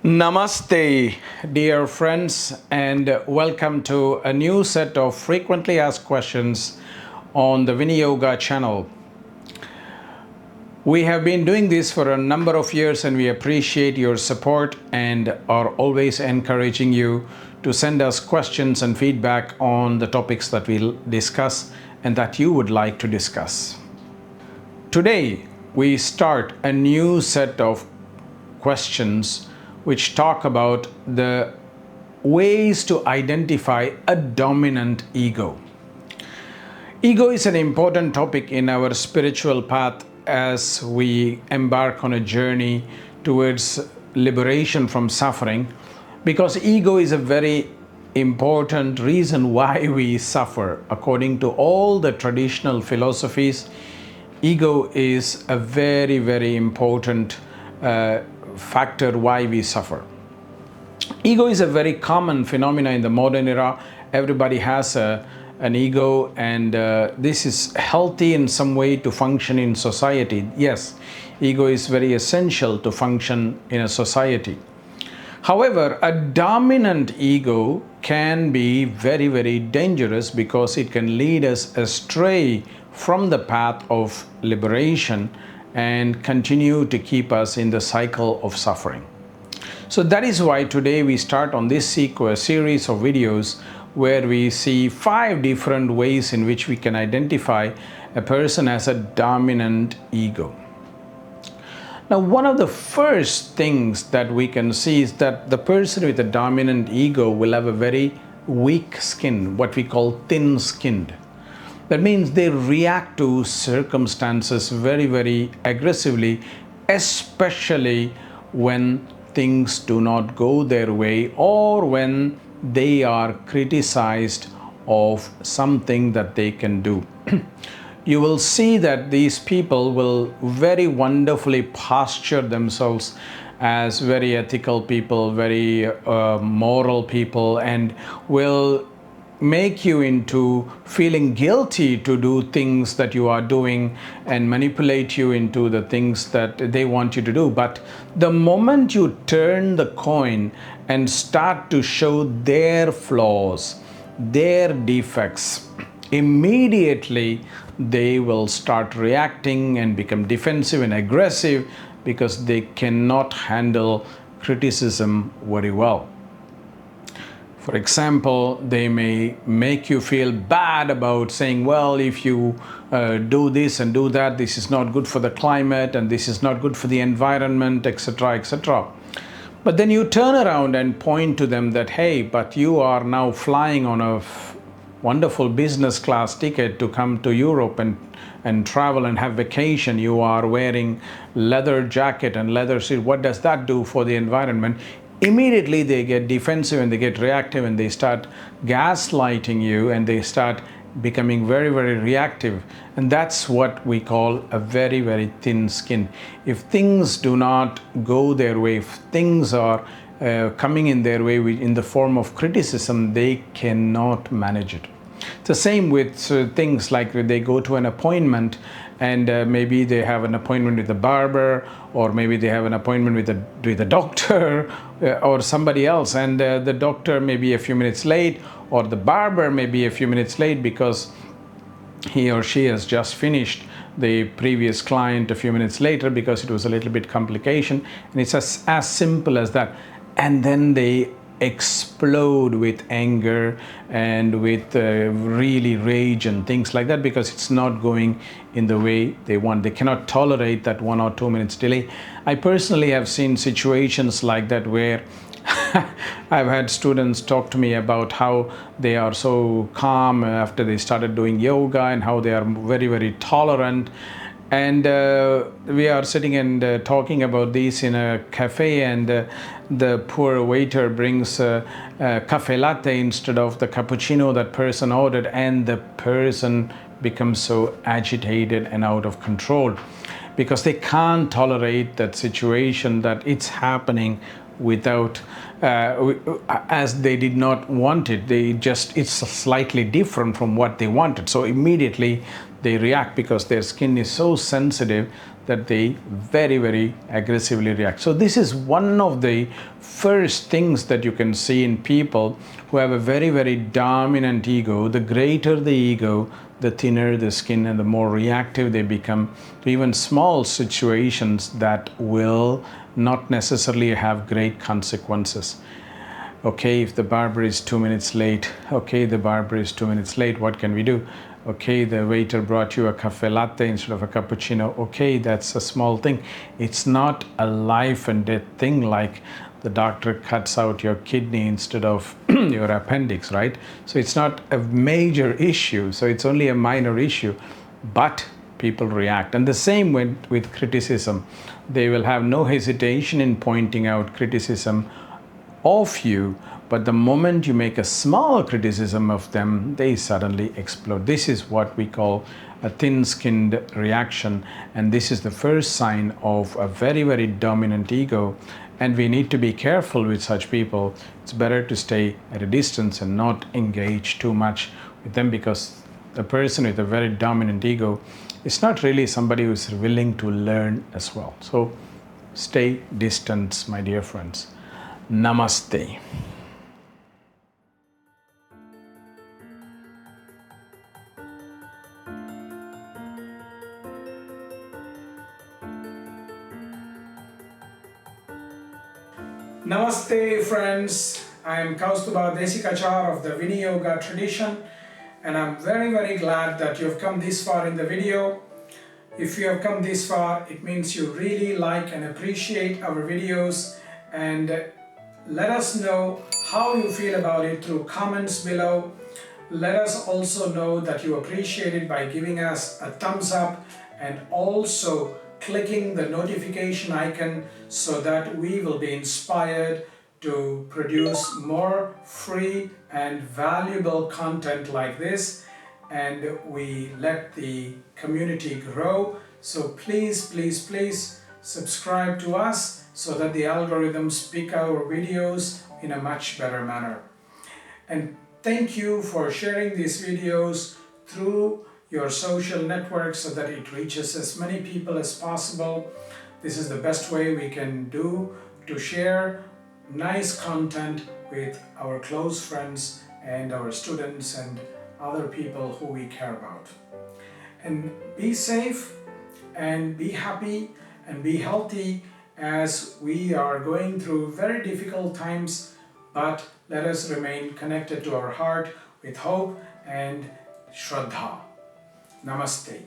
Namaste, dear friends, and welcome to a new set of frequently asked questions on the Viniyoga channel. We have been doing this for a number of years and we appreciate your support and are always encouraging you to send us questions and feedback on the topics that we'll discuss and that you would like to discuss. Today, we start a new set of questions which talk about the ways to identify a dominant ego. Ego is an important topic in our spiritual path as we embark on a journey towards liberation from suffering, because ego is a very important reason why we suffer. According to all the traditional philosophies, ego is a very, very important factor why we suffer. Ego is a very common phenomenon in the modern era. Everybody has an ego, and this is healthy in some way to function in society. Yes, ego is very essential to function in a society. However, a dominant ego can be very, very dangerous because it can lead us astray from the path of liberation and continue to keep us in the cycle of suffering. So that is why today we start on this series of videos where we see 5 different ways in which we can identify a person as a dominant ego. Now, one of the first things that we can see is that the person with a dominant ego will have a very weak skin, what we call thin-skinned. That means they react to circumstances very, very aggressively, especially when things do not go their way or when they are criticized of something that they can do. You will see that these people will very wonderfully posture themselves as very ethical people, very moral people, and will make you into feeling guilty to do things that you are doing and manipulate you into the things that they want you to do. But the moment you turn the coin and start to show their flaws, their defects, immediately they will start reacting and become defensive and aggressive because they cannot handle criticism very well. For example, they may make you feel bad about saying, well, if you do this and do that, this is not good for the climate and this is not good for the environment, etc., etc. But then you turn around and point to them that, hey, but you are now flying on a wonderful business class ticket to come to Europe and travel and have vacation. You are wearing leather jacket and leather suit. What does that do for the environment? Immediately they get defensive and they get reactive and they start gaslighting you and they start becoming very, very reactive. And that's what we call a very, very thin skin. If things do not go their way, if things are coming in their way in the form of criticism, they cannot manage it. It's the same with things like when they go to an appointment and maybe they have an appointment with a barber, or maybe they have an appointment with a doctor or somebody else, and the doctor may be a few minutes late, or the barber may be a few minutes late because he or she has just finished the previous client a few minutes later because it was a little bit complication, and it's as simple as that. And then they explode with anger and with really rage and things like that because it's not going in the way they want. They cannot tolerate that 1 or 2 minutes delay. I personally have seen situations like that where I've had students talk to me about how they are so calm after they started doing yoga and how they are very, very tolerant. And we are sitting and talking about this in a cafe, and the poor waiter brings a cafe latte instead of the cappuccino that person ordered, and the person becomes so agitated and out of control because they can't tolerate that situation, that it's happening without as they did not want it. It's slightly different from what they wanted. So immediately they react because their skin is so sensitive that they very, very aggressively react. So this is one of the first things that you can see in people who have a very, very dominant ego. The greater the ego, the thinner the skin and the more reactive they become to even small situations that will not necessarily have great consequences. Okay, if the barber is 2 minutes late, okay, the barber is 2 minutes late, what can we do? Okay, the waiter brought you a cafe latte instead of a cappuccino. Okay, that's a small thing. It's not a life and death thing like the doctor cuts out your kidney instead of your appendix, right? So it's not a major issue. So it's only a minor issue, but people react. And the same with criticism. They will have no hesitation in pointing out criticism of you, but the moment you make a small criticism of them, they suddenly explode. This is what we call a thin-skinned reaction, and this is the first sign of a very, very dominant ego, and we need to be careful with such people. It's better to stay at a distance and not engage too much with them, because the person with a very dominant ego is not really somebody who's willing to learn as well. So stay distant, my dear friends. Namaste. Namaste, friends. I am Kausthub Desikachar of the Viniyoga tradition, and I'm very, very glad that you've come this far in the video. If you have come this far, it means you really like and appreciate our videos, and let us know how you feel about it through comments below. Let us also know that you appreciate it by giving us a thumbs up and also clicking the notification icon so that we will be inspired to produce more free and valuable content like this, and we let the community grow. So please, please, please subscribe to us so that the algorithms pick our videos in a much better manner. And thank you for sharing these videos through your social networks so that it reaches as many people as possible. This is the best way we can do to share nice content with our close friends and our students and other people who we care about. And be safe and be happy and be healthy as we are going through very difficult times, but let us remain connected to our heart with hope and Shraddha. Namaste.